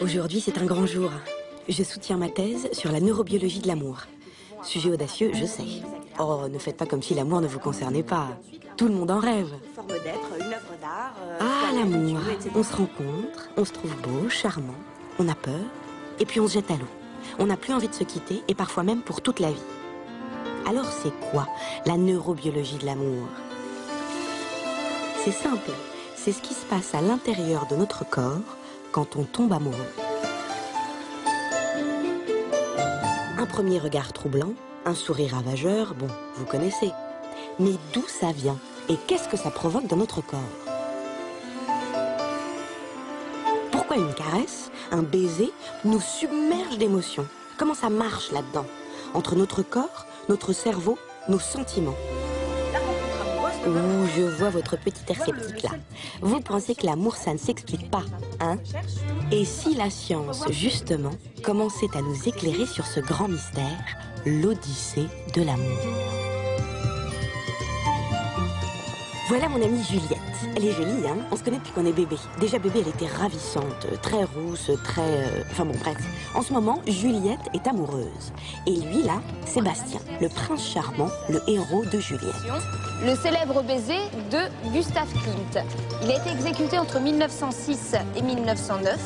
Aujourd'hui, c'est un grand jour. Je soutiens ma thèse sur la neurobiologie de l'amour. Sujet audacieux, je sais. Oh, ne faites pas comme si l'amour ne vous concernait pas. Tout le monde en rêve. Ah, l'amour. On se rencontre, on se trouve beau, charmant, on a peur, et puis on se jette à l'eau. On n'a plus envie de se quitter, et parfois même pour toute la vie. Alors c'est quoi la neurobiologie de l'amour? C'est simple, c'est ce qui se passe à l'intérieur de notre corps quand on tombe amoureux. Un premier regard troublant, un sourire ravageur, bon, vous connaissez. Mais d'où ça vient? Et qu'est-ce que ça provoque dans notre corps? Pourquoi une caresse, un baiser, nous submerge d'émotions? Comment ça marche là-dedans? Entre notre corps, notre cerveau, nos sentiments. Ouh, je vois votre petit air sceptique là. Vous pensez que l'amour, ça ne s'explique pas, hein? Et si la science, justement, commençait à nous éclairer sur ce grand mystère, l'Odyssée de l'amour? Voilà mon amie Juliette. Elle est jolie, hein? On se connaît depuis qu'on est bébé. Déjà bébé, elle était ravissante, très rousse, très... Enfin bon, bref. En ce moment, Juliette est amoureuse. Et lui, là, Sébastien, le prince charmant, le héros de Juliette. Le célèbre baiser de Gustav Klimt. Il a été exécuté entre 1906 et 1909.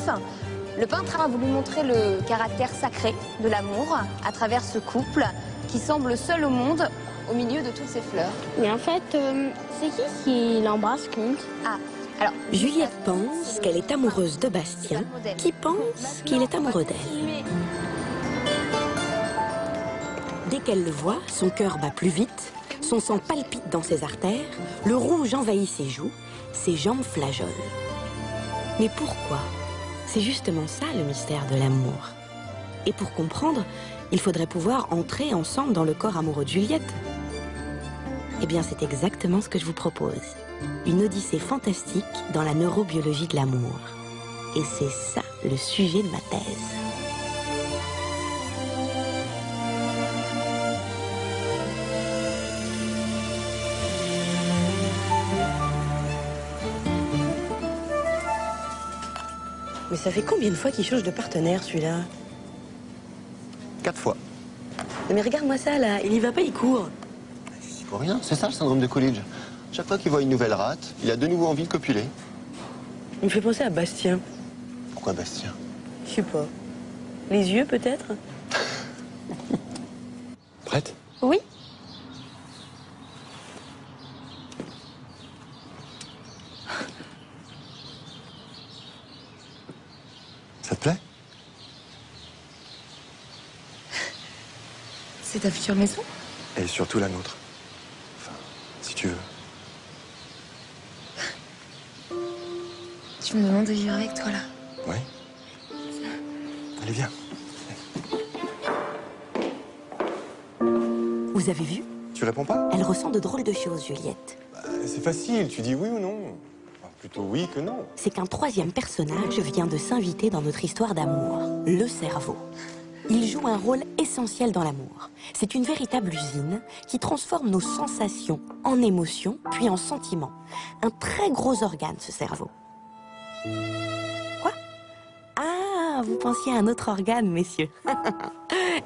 Le peintre a voulu montrer le caractère sacré de l'amour à travers ce couple qui semble seul au monde, au milieu de toutes ces fleurs. Mais en fait, c'est qui l'embrasse, Klimt? Ah, alors... Juliette pense qu'elle est amoureuse de Bastien, qui pense qu'il est amoureux d'elle. Dès qu'elle le voit, son cœur bat plus vite, son sang palpite dans ses artères, le rouge envahit ses joues, ses jambes flageolent. Mais pourquoi? C'est justement ça le mystère de l'amour. Et pour comprendre, il faudrait pouvoir entrer ensemble dans le corps amoureux de Juliette. Eh bien, c'est exactement ce que je vous propose. Une odyssée fantastique dans la neurobiologie de l'amour. Et c'est ça le sujet de ma thèse. Mais ça fait combien de fois qu'il change de partenaire, celui-là? 4 fois. Mais regarde-moi ça, là. Il y va pas, il court. C'est pour rien, c'est ça le syndrome de Coolidge. Chaque fois qu'il voit une nouvelle rate, il a de nouveau envie de copuler. Il me fait penser à Bastien. Pourquoi Bastien? Je sais pas. Les yeux, peut-être? Prête? Oui. Ça te plaît? C'est ta future maison? Et surtout la nôtre. Enfin, si tu veux. Tu me demandes de vivre avec toi, là. Oui? Allez, viens. Vous avez vu? Tu réponds pas? Elle ressent de drôles de choses, Juliette. Bah, c'est facile, tu dis oui ou non. Enfin, plutôt oui que non. C'est qu'un troisième personnage vient de s'inviter dans notre histoire d'amour, le cerveau. Il joue un rôle essentiel dans l'amour. C'est une véritable usine qui transforme nos sensations en émotions, puis en sentiments. Un très gros organe, ce cerveau. Quoi? Ah, vous pensiez à un autre organe, messieurs.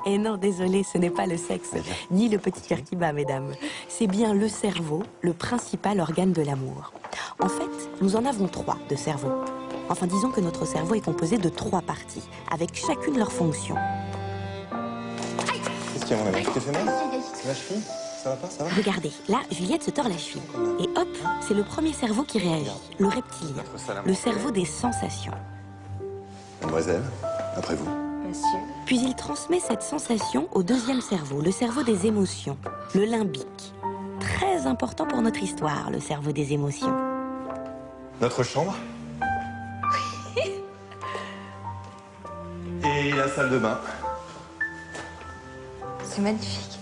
Et non, désolé, ce n'est pas le sexe, ni le petit cœur qui bat, mesdames. C'est bien le cerveau, le principal organe de l'amour. En fait, nous en avons 3 de cerveau. Enfin, disons que notre cerveau est composé de 3 parties, avec chacune leur fonction. Qu'est-ce qu'il y a, mon ami? Tu t'es fait mal? C'est la cheville? Ça va pas, ça va? Regardez, là, Juliette se tord la cheville. Et hop, c'est le premier cerveau qui réagit, le reptilien, le cerveau des sensations. Mademoiselle, après vous. Monsieur. Puis il transmet cette sensation au deuxième cerveau, le cerveau des émotions, le limbique. Très important pour notre histoire, le cerveau des émotions. Notre chambre. Et la salle de bain. C'est magnifique.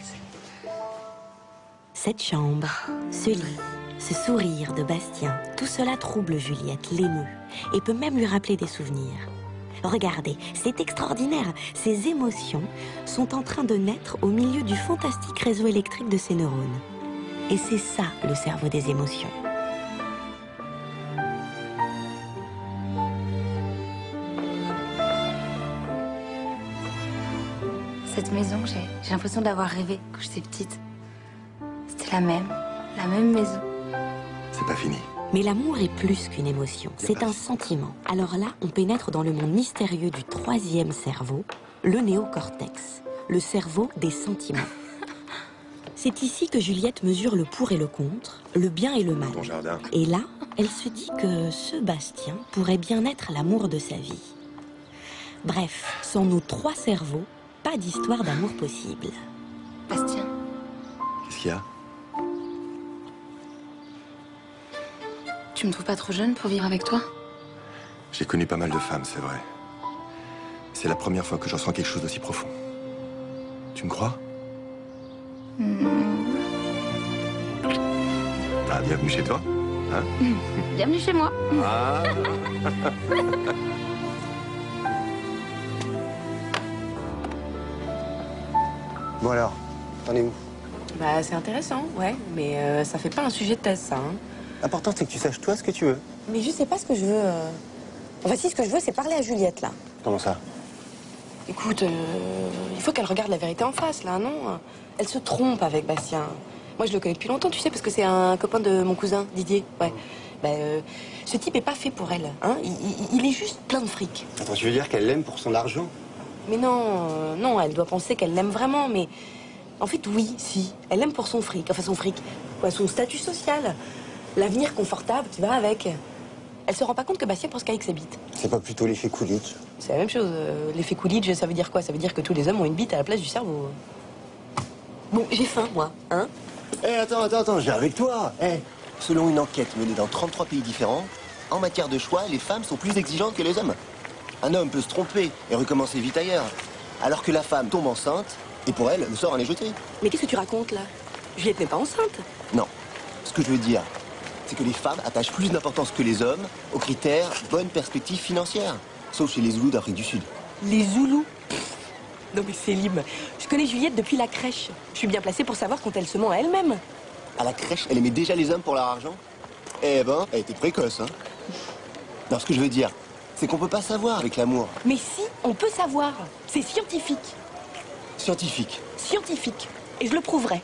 Cette chambre, ce lit, ce sourire de Bastien, tout cela trouble Juliette, l'émeut, et peut même lui rappeler des souvenirs. Regardez, c'est extraordinaire. Ces émotions sont en train de naître au milieu du fantastique réseau électrique de ses neurones. Et c'est ça, le cerveau des émotions. Cette maison, j'ai l'impression d'avoir rêvé quand j'étais petite. C'était la même maison. C'est pas fini. Mais l'amour est plus qu'une émotion, c'est un sentiment. Alors là, on pénètre dans le monde mystérieux du troisième cerveau, le néocortex, le cerveau des sentiments. C'est ici que Juliette mesure le pour et le contre, le bien et le mal. Ton jardin. Et là, elle se dit que ce Bastien pourrait bien être l'amour de sa vie. Bref, sans nos trois cerveaux, pas d'histoire d'amour possible. Bastien, Qu'est-ce qu'il y a? tu me trouves pas trop jeune pour vivre avec toi? J'ai connu pas mal de femmes, c'est vrai. C'est la première fois que je ressens quelque chose d'aussi profond. Tu me crois? Ah, bienvenue chez toi. Hein? Bienvenue chez moi. Ah. Bon alors, t'en es où? Bah, c'est intéressant, ouais, mais ça fait pas un sujet de thèse, ça. Hein. L'important, c'est que tu saches toi ce que tu veux. Mais je sais pas ce que je veux. Enfin, si, ce que je veux, c'est parler à Juliette, là. Comment ça? Écoute, il faut qu'elle regarde la vérité en face, là, non? Elle se trompe avec Bastien. Moi, je le connais depuis longtemps, tu sais, parce que c'est un copain de mon cousin, Didier, ouais. Bah, ce type est pas fait pour elle, hein. Il est juste plein de fric. Attends, tu veux dire qu'elle l'aime pour son argent? Mais non, non, elle doit penser qu'elle l'aime vraiment, mais... En fait, oui, si. Elle l'aime pour son fric, enfin son fric. Ouais, son statut social. L'avenir confortable qui va avec. Elle se rend pas compte que Bastien pense qu'avec sa bite. C'est pas plutôt l'effet Coolidge? C'est la même chose. L'effet Coolidge, ça veut dire quoi? Ça veut dire que tous les hommes ont une bite à la place du cerveau. Bon, j'ai faim, moi, hein? Eh, attends, je viens avec toi. Eh, selon une enquête menée dans 33 pays différents, en matière de choix, les femmes sont plus exigeantes que les hommes. Un homme peut se tromper et recommencer vite ailleurs, alors que la femme tombe enceinte, et pour elle, le sort en est jeté. Mais qu'est-ce que tu racontes, là? Juliette n'est pas enceinte. Non. Ce que je veux dire, c'est que les femmes attachent plus d'importance que les hommes aux critères bonne perspective financière. Sauf chez les Zoulous d'Afrique du Sud. Les Zoulous? Non mais Célim, je connais Juliette depuis la crèche. Je suis bien placée pour savoir quand elle se ment à elle-même. À la crèche, elle aimait déjà les hommes pour leur argent? Eh ben, elle était précoce, hein. Non, ce que je veux dire, c'est qu'on peut pas savoir avec l'amour. Mais si, on peut savoir. C'est scientifique. Scientifique. Scientifique. Et je le prouverai.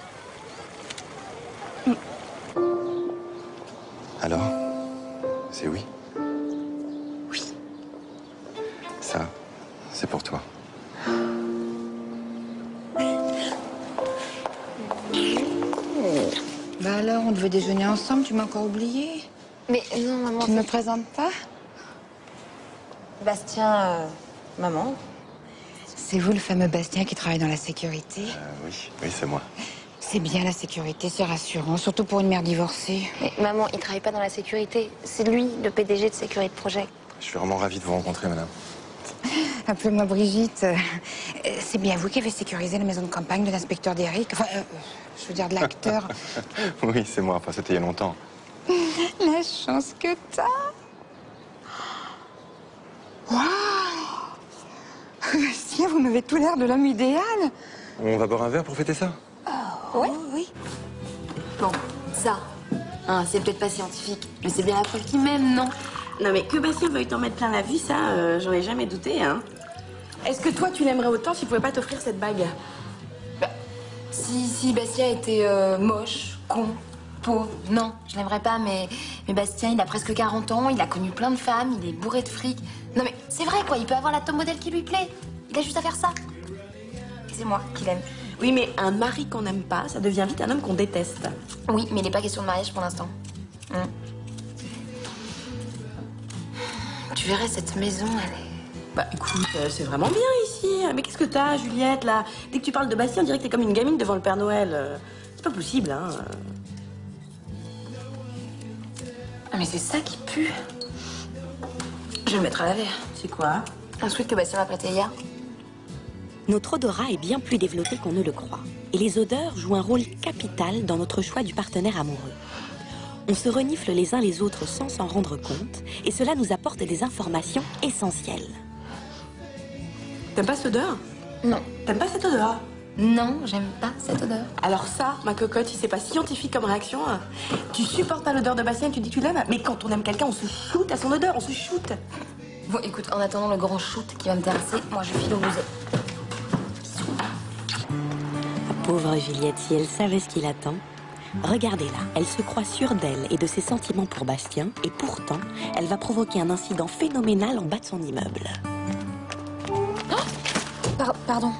Alors, c'est oui? Oui. Ça, c'est pour toi. Bah alors, on devait déjeuner ensemble, tu m'as encore oublié? Mais non, maman. Tu ne me présentes pas? Bastien, maman. C'est vous le fameux Bastien qui travaille dans la sécurité? Oui, c'est moi. C'est bien la sécurité, c'est rassurant, surtout pour une mère divorcée. Mais maman, il travaille pas dans la sécurité. C'est lui, le PDG de Sécurité Projet. Je suis vraiment ravi de vous rencontrer, madame. Appelez-moi Brigitte. C'est bien vous qui avez sécurisé la maison de campagne de l'inspecteur d'Eric. Enfin, je veux dire de l'acteur. Oui, c'est moi. Enfin, c'était il y a longtemps. La chance que t'as. Waouh! Bastien, vous m'avez tout l'air de l'homme idéal. On va boire un verre pour fêter ça? Ouais, oui. Bon, ça, hein, c'est peut-être pas scientifique, mais c'est bien la preuve qu'il m'aime, non? Non mais que Bastien veuille t'en mettre plein la vue, ça, j'en ai jamais douté, hein. Est-ce que toi, tu l'aimerais autant s'il pouvait pas t'offrir cette bague? Bah, si Bastien était moche, con, pauvre, non, je l'aimerais pas, mais Bastien, il a presque 40 ans, il a connu plein de femmes, il est bourré de fric. Non mais c'est vrai, quoi, il peut avoir la top modèle qui lui plaît. Il a juste à faire ça. Et c'est moi qui l'aime. Oui, mais un mari qu'on n'aime pas, ça devient vite un homme qu'on déteste. Oui, mais il n'est pas question de mariage pour l'instant. Tu verrais, cette maison, elle est... Bah écoute, c'est vraiment bien ici. Mais qu'est-ce que t'as, Juliette, là? Dès que tu parles de Bastien, on dirait que t'es comme une gamine devant le Père Noël. C'est pas possible, hein. Ah, mais c'est ça qui pue. Je vais le mettre à laver. C'est quoi? Un sweat que Bastien m'a prêté hier. Notre odorat est bien plus développé qu'on ne le croit. Et les odeurs jouent un rôle capital dans notre choix du partenaire amoureux. On se renifle les uns les autres sans s'en rendre compte, et cela nous apporte des informations essentielles. T'aimes pas cette odeur? Non. T'aimes pas cette odeur? Non, j'aime pas cette odeur. Alors ça, ma cocotte, si c'est pas scientifique comme réaction, hein. Tu supportes pas l'odeur de Bastien et tu dis que tu l'aimes, mais quand on aime quelqu'un, on se shoot à son odeur, on se shoot. Bon, écoute, en attendant le grand shoot qui va me terrasser, moi je file au musée. Bisous. Pauvre Juliette, si elle savait ce qui l'attend. Regardez-la, elle se croit sûre d'elle et de ses sentiments pour Bastien, et pourtant, elle va provoquer un incident phénoménal en bas de son immeuble. Pardon.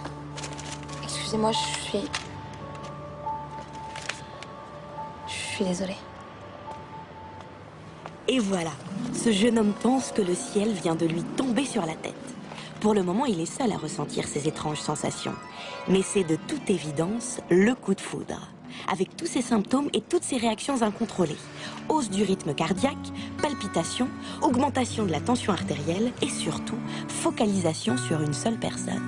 Excusez-moi, je suis désolée. Et voilà, ce jeune homme pense que le ciel vient de lui tomber sur la tête. Pour le moment, il est seul à ressentir ces étranges sensations. Mais c'est de toute évidence le coup de foudre. Avec tous ces symptômes et toutes ces réactions incontrôlées. Hausse du rythme cardiaque, palpitations, augmentation de la tension artérielle et surtout, focalisation sur une seule personne.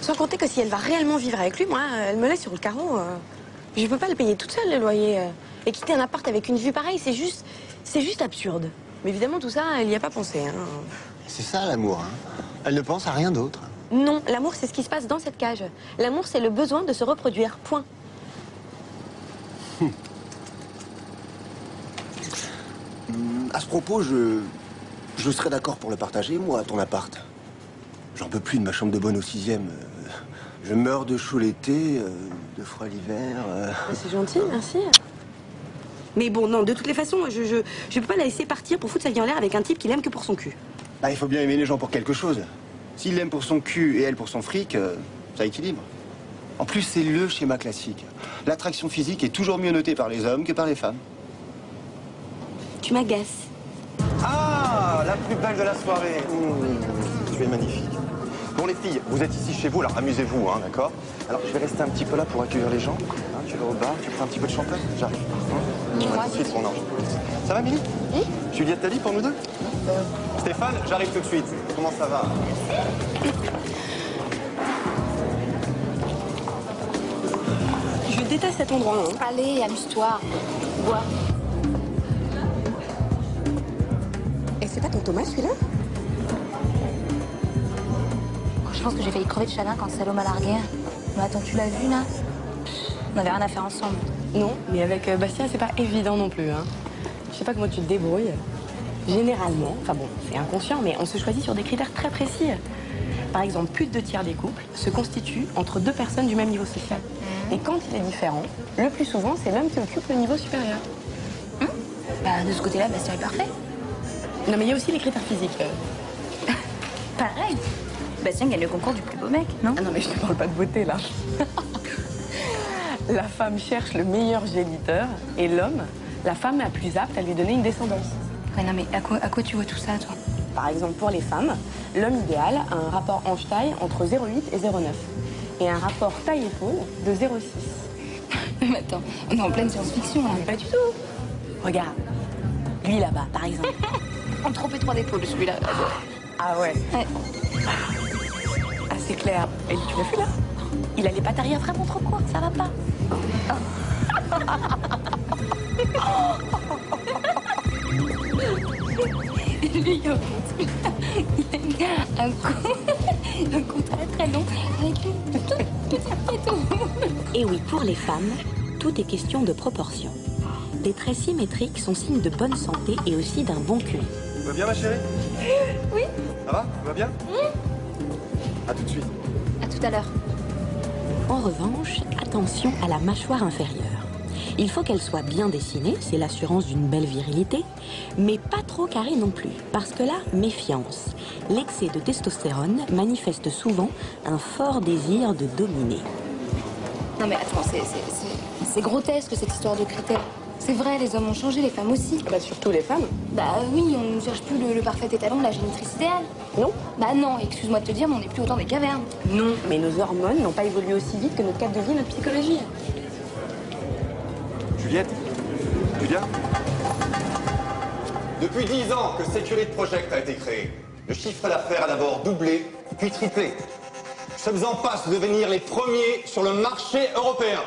Sans compter que si elle va réellement vivre avec lui, moi, elle me laisse sur le carreau. Je peux pas le payer toute seule, le loyer. Et quitter un appart avec une vue pareille, c'est juste absurde. Mais évidemment, tout ça, elle n'y a pas pensé. Hein. C'est ça l'amour, hein. Elle ne pense à rien d'autre. Non, l'amour, c'est ce qui se passe dans cette cage. L'amour, c'est le besoin de se reproduire. Point. À ce propos, je serais d'accord pour le partager, moi, ton appart. J'en peux plus de ma chambre de bonne au 6e. Je meurs de chaud l'été, de froid l'hiver. C'est gentil, merci. Mais bon, non, de toutes les façons, je peux pas la laisser partir pour foutre sa vie en l'air avec un type qui l'aime que pour son cul. Bah, il faut bien aimer les gens pour quelque chose. S'il l'aime pour son cul et elle pour son fric, ça équilibre. En plus, c'est le schéma classique. L'attraction physique est toujours mieux notée par les hommes que par les femmes. Tu m'agaces. Ah, la plus belle de la soirée. Tu es magnifique. Bon, les filles, vous êtes ici chez vous, alors amusez-vous, hein, d'accord? Alors, je vais rester un petit peu là pour accueillir les gens. Hein, tu vas au bar, tu prends un petit peu de champagne? J'arrive. Moi, tout de suite, mon ange. Ça va, Milly? Oui. Juliette, t'as dit pour nous deux? Stéphane, j'arrive tout de suite. Comment ça va? Je déteste cet endroit. Hein. Allez, amuse-toi. Bois. Et c'est pas ton Thomas, celui-là? Je pense que j'ai failli crever de chagrin quand Salom m'a largué. Mais attends, tu l'as vu, là? On avait rien à faire ensemble. Non, mais avec Bastien, c'est pas évident non plus. Hein. Je sais pas comment tu te débrouilles. Généralement, enfin bon, c'est inconscient, mais on se choisit sur des critères très précis. Par exemple, plus de 2 tiers des couples se constituent entre 2 personnes du même niveau social. Et quand il est différent, le plus souvent, c'est l'homme qui occupe le niveau supérieur. Bah, de ce côté-là, Bastien est parfait. Non, mais il y a aussi les critères physiques. Pareil. Bastien gagne le concours du plus beau mec, non? Ah non, mais je ne parle pas de beauté, là. La femme cherche le meilleur géniteur et l'homme, la femme la plus apte à lui donner une descendance. Ouais, non, mais à quoi tu vois tout ça, toi? Par exemple, pour les femmes, l'homme idéal a un rapport hanche-taille entre 0,8 et 0,9 et un rapport taille-épaule de 0,6. Mais attends, on est en pleine science-fiction, là. Pas du tout. Regarde, lui là-bas, par exemple. En trop étroit d'épaule, celui-là. Ah ouais. Ouais. Ah, c'est clair. Et tu l'as vu, là? Il a les pattes arrière vraiment trop courtes, ça va pas. Lui, il a un cou très très long avec une toute petite tête. Et oui, pour les femmes, tout est question de proportion. Des traits symétriques sont signes de bonne santé et aussi d'un bon QI. Tu vas bien, ma chérie? Oui. Ça va? Tu vas bien? À tout de suite. À tout à l'heure. En revanche, attention à la mâchoire inférieure. Il faut qu'elle soit bien dessinée, c'est l'assurance d'une belle virilité, mais pas trop carrée non plus, parce que là, méfiance. L'excès de testostérone manifeste souvent un fort désir de dominer. Non mais attends, c'est grotesque cette histoire de critères. C'est vrai, les hommes ont changé, les femmes aussi. Bah, surtout les femmes. Bah oui, on ne cherche plus le parfait étalon de la génitrice idéale. Non? Bah non, excuse-moi de te dire, mais on n'est plus autant des cavernes. Non, mais nos hormones n'ont pas évolué aussi vite que notre cadre de vie et notre psychologie. Juliette? Julia? Depuis 10 ans que Security Project a été créé, le chiffre d'affaires a d'abord doublé, puis triplé. Nous sommes en passe de devenir les premiers sur le marché européen.